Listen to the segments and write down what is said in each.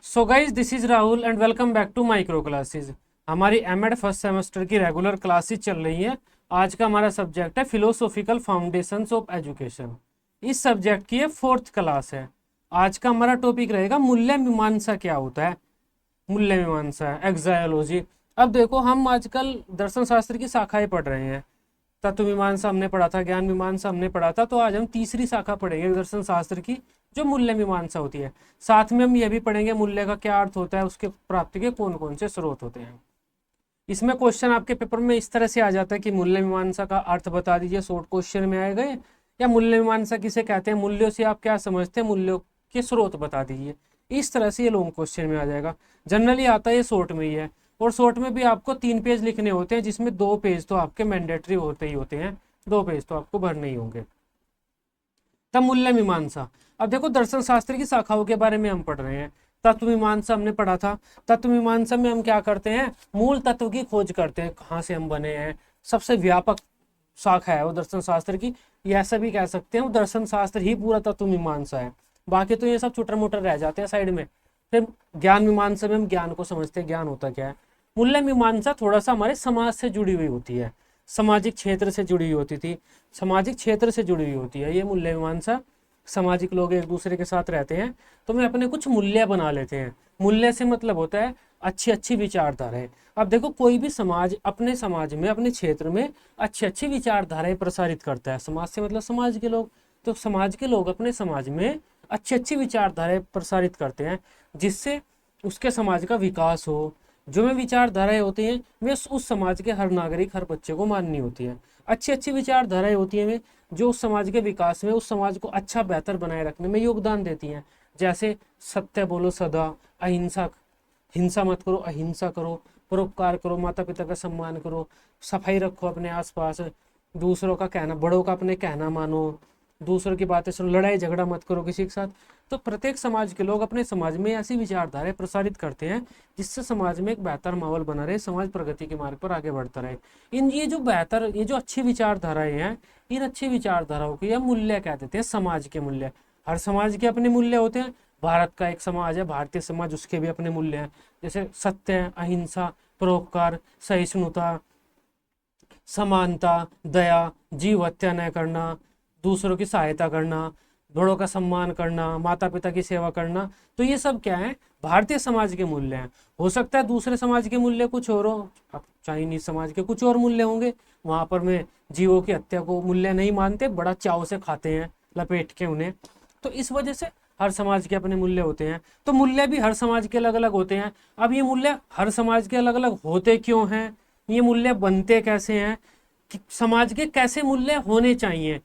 So guys this is Rahul and welcome back to micro classes. हमारी M Ed first semester की regular classes चल रही है। आज का हमारा सब्जेक्ट है फिलोसॉफिकल फाउंडेशंस ऑफ एजुकेशन। इस सब्जेक्ट की ये फोर्थ क्लास है। आज का हमारा टॉपिक रहेगा मूल्य मीमांसा क्या होता है। मूल्य मीमांसा एक्सायोलॉजी। अब देखो, हम आजकल दर्शन शास्त्र की शाखाएं पढ़ रहे हैं। तत्व मीमांसा हमने पढ़ा था, ज्ञान मीमांसा हमने पढ़ा था, तो आज हम तीसरी शाखा पढ़ेंगे दर्शन शास्त्र की, जो मूल्य मीमांसा होती है। साथ में हम यह भी पढ़ेंगे मूल्य का क्या अर्थ होता है, उसके प्राप्ति के कौन कौन से स्रोत होते हैं। इसमें क्वेश्चन आपके पेपर में इस तरह से आ जाता है कि मूल्य मीमांसा का अर्थ बता दीजिए, शॉर्ट क्वेश्चन में आए गए, या मूल्य मीमांसा किसे कहते हैं, मूल्यों से आप क्या समझते हैं, मूल्यों के स्रोत बता दीजिए। इस तरह से ये लॉन्ग क्वेश्चन में आ जाएगा। जनरली आता है ये शॉर्ट में ही है, और शॉर्ट में भी आपको 3 पेज लिखने होते हैं, जिसमें 2 पेज तो आपके मैंडेटरी होते ही होते हैं, 2 पेज तो आपको भरने ही होंगे। तब मूल्य मीमांसा। अब देखो, दर्शन शास्त्र की शाखाओं के बारे में हम पढ़ रहे हैं। तत्व मीमांसा हमने पढ़ा था। तत्व मीमांसा में हम क्या करते हैं, मूल तत्व की खोज करते हैं, कहाँ से हम बने हैं। सबसे व्यापक शाखा है वो दर्शन शास्त्र की, ये ऐसा भी कह सकते हैं वो दर्शन शास्त्र ही पूरा तत्व मीमांसा है। बाकी तो ये सब छोटा मोटा रह जाते हैं साइड में। फिर ज्ञान मीमांसा में हम ज्ञान को समझते हैं, ज्ञान होता क्या है। मूल्य मीमांसा थोड़ा सा हमारे समाज से जुड़ी हुई होती है, सामाजिक क्षेत्र से जुड़ी हुई होती थी, सामाजिक क्षेत्र से जुड़ी हुई होती है ये मूल्य मीमांसा। सामाजिक लोग एक दूसरे के साथ रहते हैं, तो वे अपने कुछ मूल्य बना लेते हैं। मूल्य से मतलब होता है अच्छी अच्छी विचारधाराएं। अब देखो, कोई भी समाज अपने समाज में, अपने क्षेत्र में अच्छी अच्छी विचारधाराएं प्रसारित करता है। समाज से मतलब समाज के लोग, तो समाज के लोग अपने समाज में अच्छी अच्छी विचारधाराएं प्रसारित करते हैं, जिससे उसके समाज का विकास हो। जो में विचारधाराएं होती हैं वे उस समाज के हर नागरिक, हर बच्चे को माननी होती है। अच्छी अच्छी विचारधाराएं होती हैं वे जो उस समाज के विकास में, उस समाज को अच्छा बेहतर बनाए रखने में योगदान देती हैं। जैसे सत्य बोलो सदा, अहिंसा, हिंसा मत करो, अहिंसा करो, परोपकार करो, माता पिता का सम्मान करो, सफाई रखो अपने आसपास, दूसरों का कहना, बड़ों का अपने कहना मानो, दूसरों की बातें सुनो, लड़ाई झगड़ा मत करो किसी के साथ। तो प्रत्येक समाज के लोग अपने समाज में ऐसी विचारधाराएं प्रसारित करते हैं, जिससे समाज में एक बेहतर माहौल बना रहे, समाज प्रगति के मार्ग पर आगे बढ़ता रहे। ये जो अच्छी विचारधाराएं हैं, इन अच्छी विचारधाराओं को हम मूल्य कह देते हैं, समाज के मूल्य। हर समाज के अपने मूल्य होते हैं। भारत का एक समाज है, भारतीय समाज, उसके भी अपने मूल्य हैं। जैसे सत्य, अहिंसा, परोपकार, सहिष्णुता, समानता, दया, जीव हत्या न करना, दूसरों की सहायता करना, बड़ों का सम्मान करना, माता पिता की सेवा करना। तो ये सब क्या है, भारतीय समाज के मूल्य हैं। हो सकता है दूसरे समाज के मूल्य कुछ और हो, अब चाइनीज समाज के कुछ और मूल्य होंगे, वहां पर में जीवों की हत्या को मूल्य नहीं मानते, बड़ा चाव से खाते हैं लपेट के उन्हें। तो इस वजह से हर समाज के अपने मूल्य होते हैं। तो मूल्य भी हर समाज के अलग अलग होते हैं। अब ये मूल्य हर समाज के अलग अलग होते क्यों हैं, ये मूल्य बनते कैसे हैं, कि समाज के कैसे मूल्य होने चाहिए,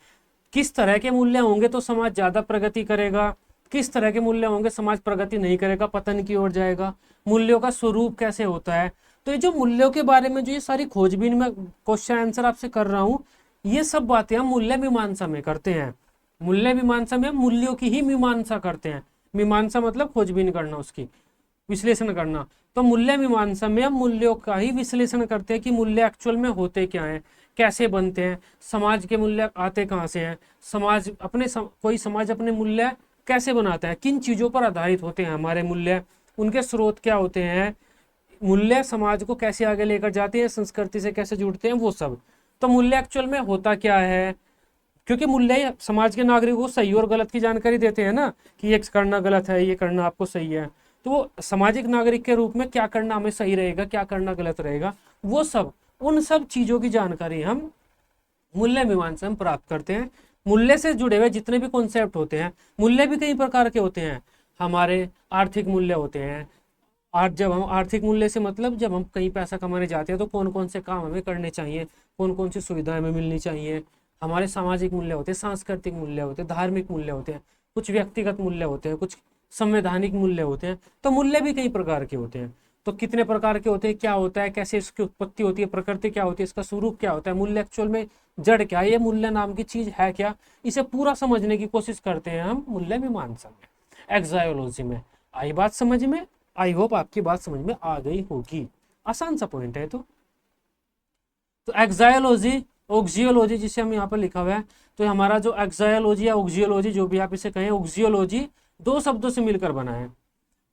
किस तरह के मूल्य होंगे तो समाज ज्यादा प्रगति करेगा, किस तरह के मूल्य होंगे समाज प्रगति नहीं करेगा, पतन की ओर जाएगा, मूल्यों का स्वरूप कैसे होता है। तो ये जो मूल्यों के बारे में जो ये सारी खोजबीन में क्वेश्चन आंसर आपसे कर रहा हूँ, ये सब बातें हम मूल्य मीमांसा में करते हैं। मूल्य मीमांसा में हम मूल्यों की ही मीमांसा करते हैं। मीमांसा मतलब खोजबीन करना, उसकी विश्लेषण करना। तो मूल्य मीमांसा में हम मूल्यों का ही विश्लेषण करते हैं कि मूल्य एक्चुअल में होते क्या हैं, कैसे बनते हैं, समाज के मूल्य आते कहाँ से हैं, समाज अपने कोई समाज अपने मूल्य कैसे बनाता है, किन चीजों पर आधारित होते हैं हमारे मूल्य, उनके स्रोत क्या होते हैं, मूल्य समाज को कैसे आगे लेकर जाते हैं, संस्कृति से कैसे जुड़ते हैं, वो सब। तो मूल्य एक्चुअल में होता क्या है, क्योंकि मूल्य समाज के नागरिकों को सही और गलत की जानकारी देते हैं ना, कि ये करना गलत है, ये करना आपको सही है। तो वो सामाजिक नागरिक के रूप में क्या करना हमें सही रहेगा, क्या करना गलत रहेगा, वो सब, उन सब चीजों की जानकारी हम मूल्य मीमांसा में प्राप्त करते हैं। मूल्य से जुड़े हुए जितने भी कॉन्सेप्ट होते हैं, मूल्य भी कई प्रकार के होते हैं। हमारे आर्थिक मूल्य होते हैं। जब हम आर्थिक मूल्य से मतलब जब हम कहीं पैसा कमाने जाते हैं तो कौन कौन से काम हमें करने चाहिए, कौन कौन सी सुविधाएं हमें मिलनी चाहिए। हमारे सामाजिक मूल्य होते हैं, सांस्कृतिक मूल्य होते हैं, धार्मिक मूल्य होते हैं, कुछ व्यक्तिगत मूल्य होते हैं, कुछ संवैधानिक मूल्य होते हैं। तो मूल्य भी कई प्रकार के होते हैं। तो कितने प्रकार के होते हैं, क्या होता है, कैसे इसकी उत्पत्ति होती है, प्रकृति क्या होती है, इसका स्वरूप क्या होता है, मूल्य एक्चुअल में जड़ क्या है, ये मूल्य नाम की चीज है क्या, इसे पूरा समझने की कोशिश करते हैं हम मूल्य मीमांसा में, एक्सायोलॉजी में। आई बात समझ में? आई होप आपकी बात समझ में आ गई होगी। आसान सा पॉइंट है। तो एक्सायोलॉजी, ऑक्जियोलॉजी जिसे हम यहाँ पर लिखा हुआ है, तो हमारा जो एक्सायोलॉजी या ऑक्जियोलॉजी जो भी आप इसे कहें, ऑक्जियोलॉजी 2 शब्दों से मिलकर बना है।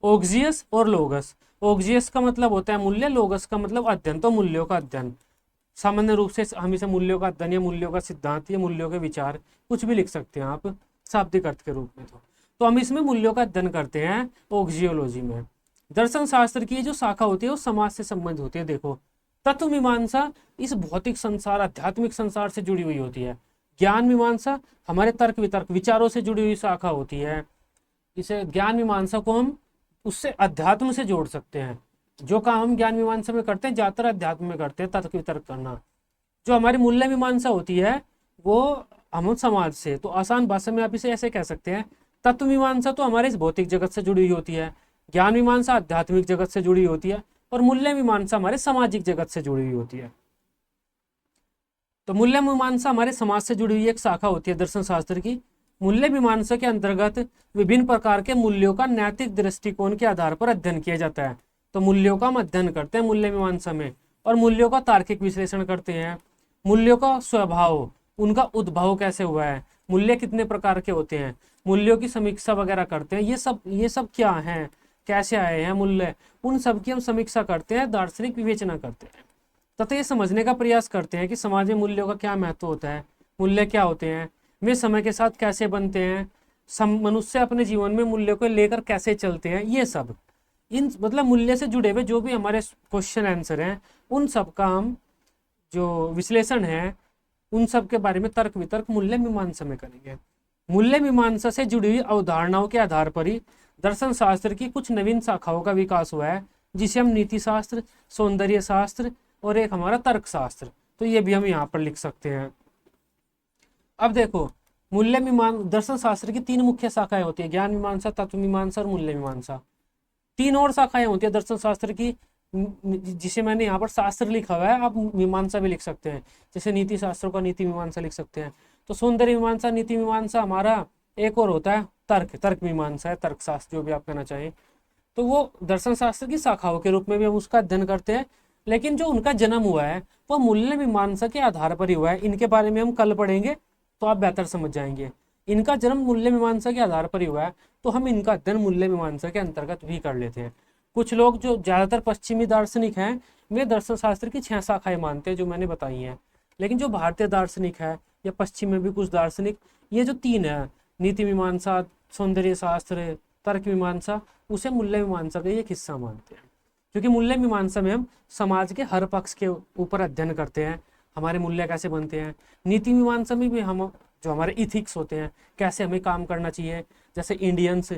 ओग्जियस और लोगस। ओग्जियस का मतलब होता है मूल्य, लोगस का मतलब अध्ययन। तो मूल्यों का अध्ययन, सामान्य रूप से हम इसे मूल्यों का अध्ययन या मूल्यों का सिद्धांत या मूल्यों के विचार, कुछ भी लिख सकते हैं आप शाब्दिक अर्थ के रूप में। तो हम इसमें मूल्यों का अध्ययन करते हैं ओग्जियोलॉजी में। दर्शन शास्त्र की जो शाखा होती है वो समाज से संबंधित होती है। देखो, तत्व मीमांसा इस भौतिक संसार, आध्यात्मिक संसार से जुड़ी हुई होती है। ज्ञान मीमांसा हमारे तर्क वितर्क, विचारों से जुड़ी हुई शाखा होती है। इसे ज्ञान मीमांसा को हम उससे अध्यात्म से जोड़ सकते हैं। जो काम हम ज्ञान मीमांसा में करते हैं ज्यादातर अध्यात्म में करते हैं, तर्क वितर्क करना। जो हमारी मूल्य मीमांसा होती है वो हम समाज से, तो आसान भाषा में आप इसे ऐसे कह सकते हैं, तत्व मीमांसा तो हमारे इस भौतिक जगत से जुड़ी हुई होती है, ज्ञान मीमांसा आध्यात्मिक जगत से जुड़ी होती है, और मूल्य मीमांसा हमारे सामाजिक जगत से जुड़ी हुई होती है। तो मूल्य मीमांसा हमारे समाज से जुड़ी हुई एक शाखा होती है दर्शन शास्त्र की। मूल्य मीमांसा के अंतर्गत विभिन्न प्रकार के मूल्यों का नैतिक दृष्टिकोण के आधार पर अध्ययन किया जाता है। तो मूल्यों का हम अध्ययन करते हैं मूल्य मीमांसा में, और मूल्यों का तार्किक विश्लेषण करते हैं। मूल्यों का स्वभाव, उनका उद्भव कैसे हुआ है, मूल्य कितने प्रकार के होते हैं, मूल्यों की समीक्षा वगैरह करते हैं। ये सब क्या है, कैसे आए हैं मूल्य, उन सब की हम समीक्षा करते हैं, दार्शनिक विवेचना करते हैं तथा ये समझने का प्रयास करते हैं कि समाज में मूल्यों का क्या महत्व होता है, मूल्य क्या होते हैं, वे समय के साथ कैसे बनते हैं, मनुष्य अपने जीवन में मूल्यों को लेकर कैसे चलते हैं। ये सब इन मतलब मूल्य से जुड़े हुए जो भी हमारे क्वेश्चन आंसर हैं, उन सब का हम जो विश्लेषण है उन सब के बारे में तर्क वितर्क मूल्य मीमांसा में करेंगे। मूल्य मीमांसा से जुड़ी हुई अवधारणाओं के आधार पर ही दर्शन शास्त्र की कुछ नवीन शाखाओं का विकास हुआ है, जिसे हम नीति शास्त्र, सौंदर्य शास्त्र और एक हमारा तर्क शास्त्र, तो ये भी हम यहाँ पर लिख सकते हैं। अब देखो, मूल्य मीमांसा दर्शन शास्त्र की तीन मुख्य शाखाएं होती है, ज्ञान मीमांसा, तत्व मीमांसा और मूल्य मीमांसा। तीन और शाखाएं होती है दर्शन शास्त्र की, जिसे मैंने यहाँ पर शास्त्र लिखा हुआ है, आप मीमांसा भी लिख सकते हैं, जैसे नीति शास्त्रों का नीति मीमांसा लिख सकते हैं। तो सौंदर्य मीमांसा, नीति मीमांसा, हमारा एक और होता है तर्क मीमांसा है, तर्क शास्त्र जो भी आप कहना चाहें। तो वो दर्शन शास्त्र की शाखाओं के रूप में भी हम उसका अध्ययन करते हैं, लेकिन जो उनका जन्म हुआ है वो मूल्य मीमांसा के आधार पर ही हुआ है। इनके बारे में हम कल पढ़ेंगे तो आप बेहतर समझ जाएंगे। इनका जन्म मूल्य मीमांसा के आधार पर ही हुआ है, तो हम इनका अध्ययन मूल्य मीमांसा के अंतर्गत भी कर लेते हैं। कुछ लोग जो ज्यादातर पश्चिमी दार्शनिक हैं, वे दर्शन शास्त्र की 6 शाखाएं मानते हैं जो मैंने बताई हैं, लेकिन जो भारतीय दार्शनिक है या पश्चिम में भी कुछ दार्शनिक, ये जो 3 है, नीति मीमांसा, सौंदर्य शास्त्र, तर्क मीमांसा, उसे मूल्य मीमांसा का एक हिस्सा मानते हैं। क्योंकि मूल्य मीमांसा में हम समाज के हर पक्ष के ऊपर अध्ययन करते हैं, हमारे मूल्य कैसे बनते हैं। नीति मीमांसा में भी हम जो हमारे इथिक्स होते हैं, कैसे हमें काम करना चाहिए, जैसे इंडियंस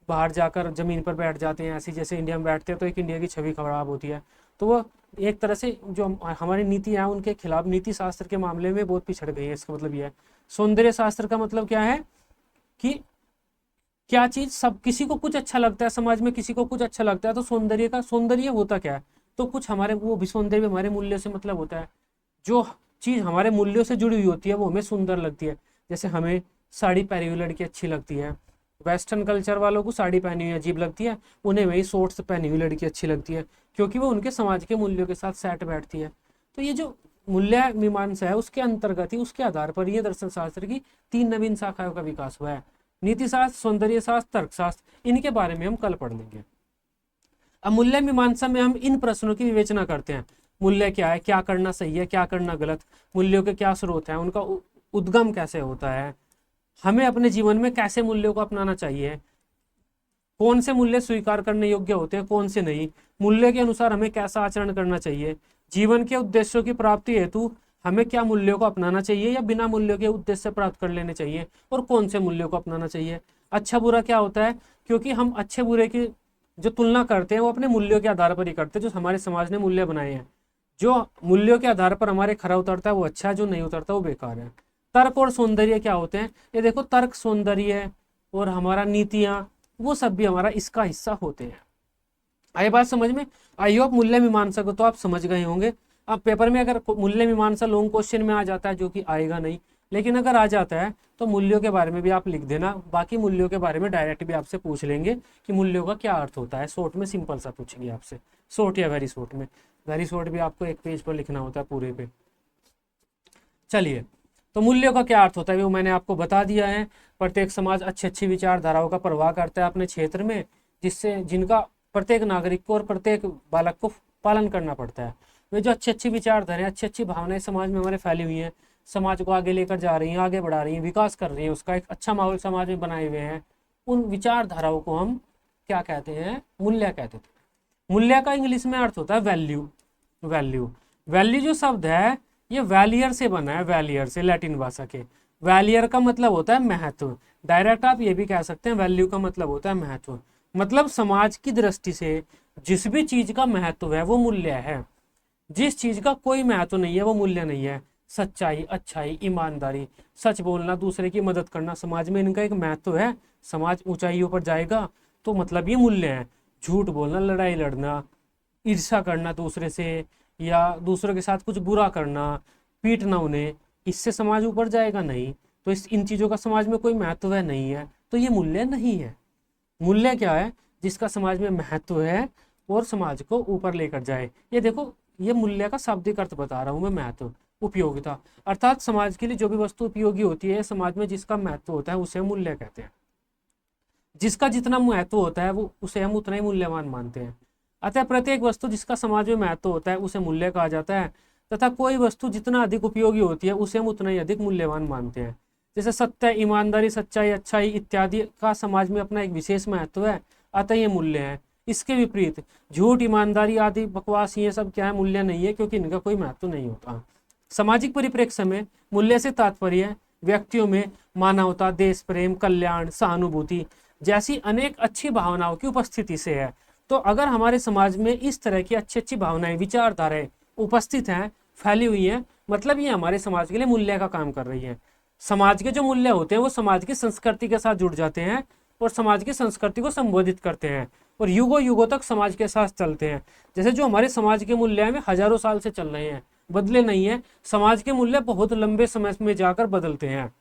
बाहर जाकर जमीन पर बैठ जाते हैं, ऐसे जैसे इंडिया में बैठते हैं तो एक इंडिया की छवि खराब होती है, तो वो एक तरह से जो हमारी नीति है उनके खिलाफ नीति शास्त्र के मामले में बहुत पिछड़ गई है। इसका मतलब यह है। सौंदर्य शास्त्र का मतलब क्या है कि क्या चीज सब किसी को कुछ अच्छा लगता है, समाज में किसी को कुछ अच्छा लगता है, तो सौंदर्य होता क्या है, तो कुछ हमारे वो भी सौंदर्य हमारे मूल्य से मतलब होता है। जो चीज हमारे मूल्यों से जुड़ी हुई होती है वो हमें सुंदर लगती है। जैसे हमें साड़ी पहनी हुई लड़की अच्छी लगती है, वेस्टर्न कल्चर वालों को साड़ी पहनी हुई अजीब लगती है, उन्हें वही शॉर्ट्स पहनी हुई लड़की अच्छी लगती है, क्योंकि वो उनके समाज के मूल्यों के साथ सेट बैठती है। तो ये जो मूल्य मीमांसा है उसके अंतर्गत ही, उसके आधार पर ये दर्शन शास्त्र की 3 नवीन शाखाओं का विकास हुआ है, नीति शास्त्र, सौंदर्य शास्त्र, तर्क शास्त्र। इनके बारे में हम कल पढ़ लेंगे। अब मूल्य मीमांसा में हम इन प्रश्नों की विवेचना करते हैं, मूल्य क्या है, क्या करना सही है, क्या करना गलत, मूल्यों के क्या स्रोत हैं, उनका उद्गम कैसे होता है, हमें अपने जीवन में कैसे मूल्यों को अपनाना चाहिए, कौन से मूल्य स्वीकार करने योग्य होते हैं, कौन से नहीं, मूल्य के अनुसार हमें कैसा आचरण करना चाहिए, जीवन के उद्देश्यों की प्राप्ति हेतु हमें क्या मूल्यों को अपनाना चाहिए या बिना मूल्यों के उद्देश्य प्राप्त कर लेने चाहिए, और कौन से मूल्यों को अपनाना चाहिए। अच्छा बुरा क्या होता है, क्योंकि हम अच्छे बुरे की जो तुलना करते हैं वो अपने मूल्यों के आधार पर ही करते हैं, जो हमारे समाज ने मूल्य बनाए हैं। जो मूल्यों के आधार पर हमारे खरा उतरता है वो अच्छा है, जो नहीं उतरता वो बेकार है। तर्क और सौंदर्य क्या होते हैं, ये देखो, तर्क, सौंदर्य और हमारा नीतियां, वो सब भी हमारा इसका हिस्सा होते हैं। आई बात समझ में? आई होप मूल्य मीमांसा को तो आप समझ गए होंगे। अब पेपर में अगर मूल्य मीमांसा लॉन्ग क्वेश्चन में आ जाता है, जो कि आएगा नहीं, लेकिन अगर आ जाता है तो मूल्यों के बारे में भी आप लिख देना। बाकी मूल्यों के बारे में डायरेक्ट भी आपसे पूछ लेंगे कि मूल्यों का क्या अर्थ होता है, शॉर्ट में सिंपल सा पूछेंगे आपसे, शॉर्ट या वेरी शॉर्ट में। वेरी शॉर्ट भी आपको एक पेज पर लिखना होता है पूरे पे। चलिए, तो मूल्यों का क्या अर्थ होता है वो मैंने आपको बता दिया है। प्रत्येक समाज अच्छी अच्छी विचारधाराओं का प्रवाह करता है अपने क्षेत्र में, जिससे जिनका प्रत्येक नागरिक को और प्रत्येक बालक को पालन करना पड़ता है। वे जो अच्छी अच्छी विचारधाराएं, अच्छी अच्छी भावनाएं समाज में हमारे फैली हुई हैं, समाज को आगे लेकर जा रही हैं, आगे बढ़ा रही हैं, विकास कर रही हैं, उसका एक अच्छा माहौल समाज में बनाए हुए हैं, उन विचारधाराओं को हम क्या कहते हैं? मूल्य कहते थे। मूल्य का इंग्लिश में अर्थ होता है वैल्यू। वैल्यू वैल्यू जो शब्द है ये वैलियर से बना है, वैलियर से, लैटिन भाषा के। वैलियर का मतलब होता है महत्व। डायरेक्ट आप ये भी कह सकते हैं वैल्यू का मतलब होता है महत्व। मतलब समाज की दृष्टि से जिस भी चीज का महत्व है वो मूल्य है। जिस चीज का कोई महत्व नहीं है वो मूल्य नहीं है। सच्चाई, अच्छाई, ईमानदारी, सच बोलना, दूसरे की मदद करना, समाज में इनका एक महत्व है। समाज ऊंचाइयों पर जाएगा तो मतलब ये मूल्य है। झूठ बोलना, लड़ाई लड़ना, ईर्ष्या करना दूसरे से, या दूसरों के साथ कुछ बुरा करना, पीटना उन्हें, इससे समाज ऊपर जाएगा नहीं। तो इन चीजों का समाज में कोई महत्व है नहीं है, तो ये मूल्य नहीं है। मूल्य क्या है? जिसका समाज में महत्व है और समाज को ऊपर लेकर जाए। ये देखो, ये मूल्य का शाब्दिक अर्थ बता रहा हूं मैं। महत्व, उपयोगिता, अर्थात समाज के लिए जो भी वस्तु उपयोगी होती है, समाज में जिसका महत्व होता है उसे मूल्य कहते हैं। जिसका जितना महत्व होता है वो उसे हम उतना ही मूल्यवान मानते हैं। अतः प्रत्येक वस्तु जिसका समाज में महत्व होता है उसे मूल्य कहा जाता है, तथा कोई वस्तु जितना अधिक उपयोगी होती है उसे हम उतना ही अधिक मूल्यवान मानते हैं। जैसे सत्य, ईमानदारी, सच्चाई, अच्छाई इत्यादि का समाज में अपना एक विशेष महत्व है, अतः ये मूल्य है। इसके विपरीत झूठ, ईमानदारी आदि बकवास, ये सब क्या है? मूल्य नहीं है, क्योंकि इनका कोई महत्व नहीं होता। सामाजिक परिप्रेक्ष्य में मूल्य से तात्पर्य व्यक्तियों में मानवता, देश प्रेम, कल्याण, सहानुभूति जैसी अनेक अच्छी भावनाओं की उपस्थिति से है। तो अगर हमारे समाज में इस तरह की अच्छी अच्छी भावनाएं, विचारधाराएं उपस्थित हैं, फैली हुई हैं, मतलब ये हमारे समाज के लिए मूल्य का काम कर रही है। समाज के जो मूल्य होते हैं वो समाज की संस्कृति के साथ जुड़ जाते हैं और समाज की संस्कृति को संबोधित करते हैं और युगों युगों तक समाज के साथ चलते हैं। जैसे जो हमारे समाज के मूल्य हैं वे हजारों साल से चल रहे हैं, बदले नहीं है। समाज के मूल्य बहुत लंबे समय में जाकर बदलते हैं।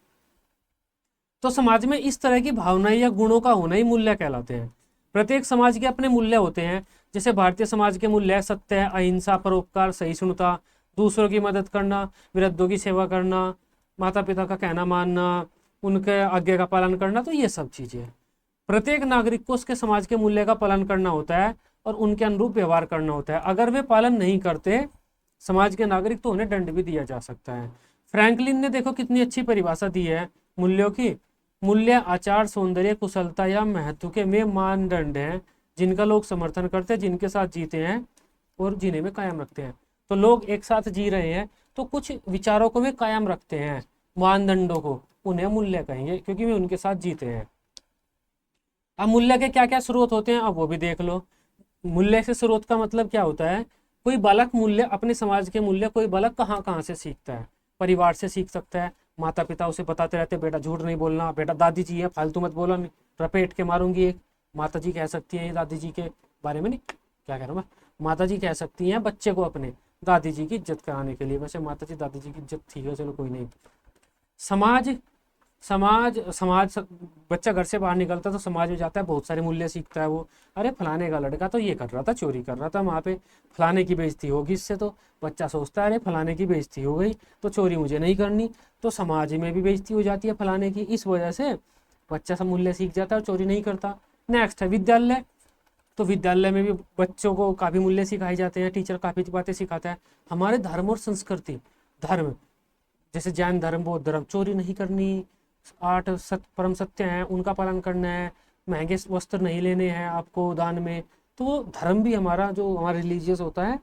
तो समाज में इस तरह की भावनाएं या गुणों का होना ही मूल्य कहलाते हैं। प्रत्येक समाज के अपने मूल्य होते हैं। जैसे भारतीय समाज के मूल्य सत्य, अहिंसा, परोपकार, सहिष्णुता, दूसरों की मदद करना, वृद्धों की सेवा करना, माता पिता का कहना मानना, उनके आज्ञा का पालन करना। तो ये सब चीजें प्रत्येक नागरिक को उसके समाज के मूल्य का पालन करना होता है और उनके अनुरूप व्यवहार करना होता है। अगर वे पालन नहीं करते समाज के नागरिक तो उन्हें दंड भी दिया जा सकता है। फ्रैंकलिन ने देखो कितनी अच्छी परिभाषा दी है मूल्यों की। मूल्य आचार, सौंदर्य, कुशलता या महत्व के वे मानदंड हैं जिनका लोग समर्थन करते हैं, जिनके साथ जीते हैं और जीने में कायम रखते हैं। तो लोग एक साथ जी रहे हैं तो कुछ विचारों को वे कायम रखते हैं, मानदंडों को, उन्हें मूल्य कहेंगे क्योंकि वे उनके साथ जीते हैं। अब मूल्य के क्या क्या स्रोत होते हैं अब वो भी देख लो। मूल्य से स्रोत का मतलब क्या होता है? कोई बालक मूल्य, अपने समाज के मूल्य कोई बालक कहाँ कहाँ से सीखता है? परिवार से सीख सकता है। माता पिता उसे बताते रहते बेटा झूठ नहीं बोलना, बेटा दादी जी है फालतू मत बोलो, नहीं रपेट के मारूंगी। एक माता जी कह सकती है दादी जी के बारे में, नहीं क्या कह रहा हूँ मैं, माता जी कह सकती हैं बच्चे को अपने दादी जी की इज्जत कराने के लिए। वैसे माता जी दादी जी की इज्जत ठीक है, चलो कोई नहीं। समाज समाज समाज बच्चा घर से बाहर निकलता तो समाज में जाता है, बहुत सारे मूल्य सीखता है वो। अरे फलाने का लड़का तो ये कर रहा था, चोरी कर रहा था, वहाँ पे फलाने की बेइज्जती होगी इससे, तो बच्चा सोचता है अरे फलाने की बेइज्जती हो गई तो चोरी मुझे नहीं करनी, तो समाज में भी बेइज्जती हो जाती है फलाने की। इस वजह से बच्चा सब मूल्य सीख जाता है और चोरी नहीं करता। नेक्स्ट है विद्यालय। तो विद्यालय में भी बच्चों को काफ़ी मूल्य सिखाए जाते हैं, टीचर काफ़ी बातें सिखाता है। हमारे धर्म और संस्कृति, धर्म जैसे जैन धर्म, बौद्ध धर्म, चोरी नहीं करनी, 8 परम सत्य हैं उनका पालन करना है, महंगे वस्त्र नहीं लेने हैं आपको दान में। तो वो धर्म भी हमारा, जो हमारा रिलीजियस होता है,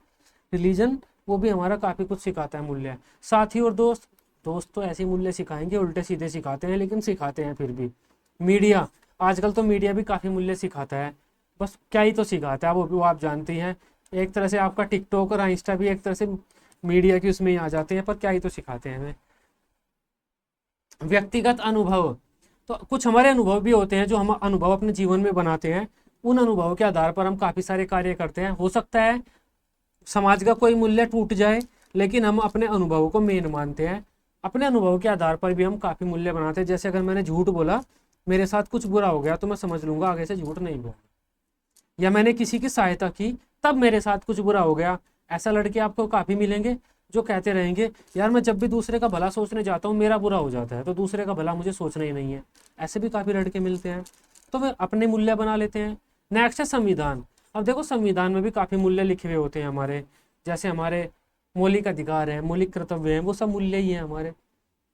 रिलीजन, वो भी हमारा काफ़ी कुछ सिखाता है मूल्य। साथी और दोस्त, दोस्त तो ऐसे मूल्य सिखाएंगे, उल्टे सीधे सिखाते हैं लेकिन सिखाते हैं फिर भी। मीडिया, आजकल तो मीडिया भी काफ़ी मूल्य सिखाता है, बस क्या ही तो सिखाता है वो आप जानती हैं। एक तरह से आपका टिकटॉक और इंस्टा भी एक तरह से मीडिया की उसमें ही आ जाते हैं, पर क्या ही तो सिखाते हैं हमें। व्यक्तिगत अनुभव, तो कुछ हमारे अनुभव भी होते हैं जो हम अनुभव अपने जीवन में बनाते हैं। उन अनुभवों के आधार पर हम काफ़ी सारे कार्य करते हैं। हो सकता है समाज का कोई मूल्य टूट जाए लेकिन हम अपने अनुभवों को मेन मानते हैं। अपने अनुभव के आधार पर भी हम काफ़ी मूल्य बनाते हैं। जैसे अगर मैंने झूठ बोला, मेरे साथ कुछ बुरा हो गया तो मैं समझ लूंगा आगे से झूठ नहीं बोलना। या मैंने किसी की सहायता की तब मेरे साथ कुछ बुरा हो गया। ऐसा लड़के आपको काफ़ी मिलेंगे जो कहते रहेंगे यार मैं जब भी दूसरे का भला सोचने जाता हूँ मेरा बुरा हो जाता है, तो दूसरे का भला मुझे सोचना ही नहीं है। ऐसे भी काफ़ी लड़के मिलते हैं। तो वे अपने मूल्य बना लेते हैं। नेक्स्ट है संविधान। अब देखो संविधान में भी काफ़ी मूल्य लिखे हुए होते हैं हमारे, जैसे हमारे मौलिक अधिकार है, मौलिक कर्तव्य हैं, वो सब मूल्य ही है हमारे।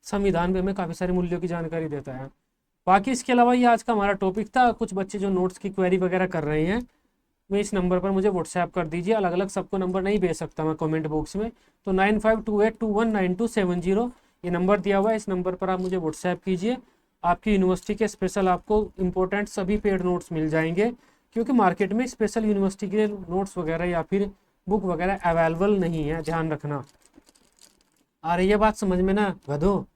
संविधान भी हमें काफ़ी सारे मूल्यों की जानकारी देता है। बाकी इसके अलावा ये आज का हमारा टॉपिक था। कुछ बच्चे जो नोट्स की क्वेरी वगैरह कर रहे हैं, मैं इस नंबर पर मुझे व्हाट्सएप कर दीजिए। अलग अलग सबको नंबर नहीं भेज सकता मैं कमेंट बॉक्स में, तो 9528219270 ये नंबर दिया हुआ है। इस नंबर पर आप मुझे व्हाट्सएप कीजिए। आपकी यूनिवर्सिटी के स्पेशल आपको इंपॉर्टेंट सभी पेड नोट्स मिल जाएंगे, क्योंकि मार्केट में स्पेशल यूनिवर्सिटी के नोट्स वगैरह या फिर बुक वगैरह अवेलेबल नहीं है, ध्यान रखना। आ रही है बात समझ में ना गधो?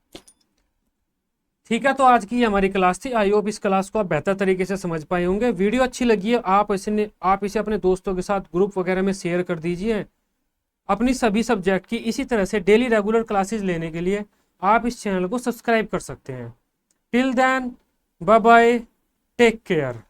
ठीक है, तो आज की हमारी क्लास थी। आई होप इस क्लास को आप बेहतर तरीके से समझ पाए होंगे। वीडियो अच्छी लगी है आप इसे अपने दोस्तों के साथ ग्रुप वगैरह में शेयर कर दीजिए। अपनी सभी सब्जेक्ट की इसी तरह से डेली रेगुलर क्लासेस लेने के लिए आप इस चैनल को सब्सक्राइब कर सकते हैं। Till then, bye bye, take care.